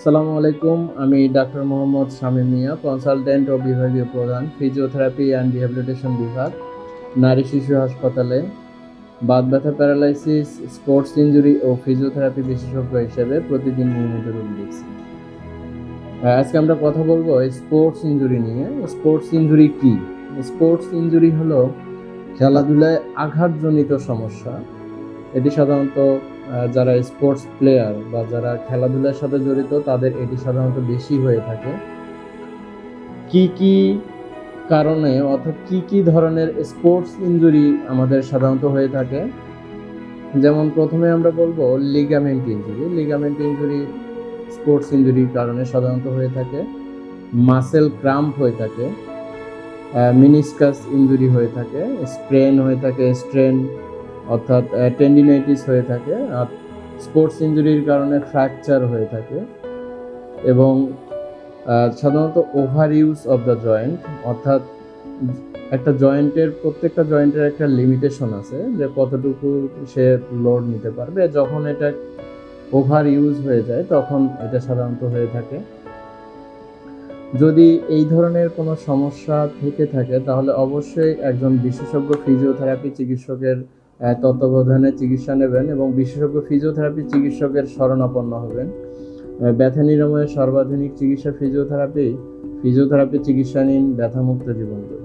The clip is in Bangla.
আসসালামু আলাইকুম। আমি ডাক্তার মোহাম্মদ শামীম মিয়া, কনসালটেন্ট ও বিভাগীয় প্রধান, ফিজিওথেরাপি অ্যান্ড রিহ্যাবিলিটেশন বিভাগ, নারী শিশু হাসপাতালে বাত ব্যথা, প্যারালাইসিস, স্পোর্টস ইনজুরি ও ফিজিওথেরাপি বিশেষজ্ঞ হিসেবে প্রতিদিন নিয়মিত রোগী দেখছি। আজকে আমরা কথা বলবো স্পোর্টস ইনজুরি নিয়ে। স্পোর্টস ইনজুরি কি? স্পোর্টস ইনজুরি হলো খেলাধুলায় আঘাতজনিত সমস্যা। এটি সাধারণত যারা স্পোর্টস প্লেয়ার বা যারা খেলাধুলার সাথে জড়িত তাদের এটি সাধারণত বেশি হয়ে থাকে। কি কি কারণে অর্থাৎ কি ধরনের স্পোর্টস ইনজুরি আমাদের সাধারণত হয়ে থাকে? যেমন প্রথমে আমরা বলবো ligament injury. Ligament injury sports ইনজুরির কারণে সাধারণত হয়ে থাকে। মাসেল ক্রাম্প হয়ে থাকে, মিনিসকাস ইনজুরি হয়ে থাকে, স্প্রেন হয়ে থাকে, স্ট্রেন অর্থাৎ টেন্ডিনাইটিস হয়ে থাকে, আর স্পোর্টস ইনজুরির কারণে ফ্র্যাকচার হয়ে থাকে। এবং সাধারণত over use of the joint, অর্থাৎ একটা জয়েন্টের প্রত্যেকটা জয়েন্টের একটা লিমিটেশন আছে যে কতটুকু সে লোড নিতে পারবে। যখন এটা ওভার ইউজ হয়ে যায় তখন এটা সাধারণত হয়ে থাকে। যদি এই ধরনের কোনো সমস্যা থেকে থাকে তাহলে অবশ্যই একজন বিশেষজ্ঞ ফিজিওথেরাপি চিকিৎসকের তত্ত্বাবধানে চিকিৎসা নেবেন এবং বিশেষজ্ঞ ফিজিওথেরাপি চিকিৎসকের শরণাপন্ন হবেন। ব্যথা নিরাময়ের সর্বাধুনিক চিকিৎসা ফিজিওথেরাপি চিকিৎসা নিন, ব্যথামুক্ত জীবন গড়ুন।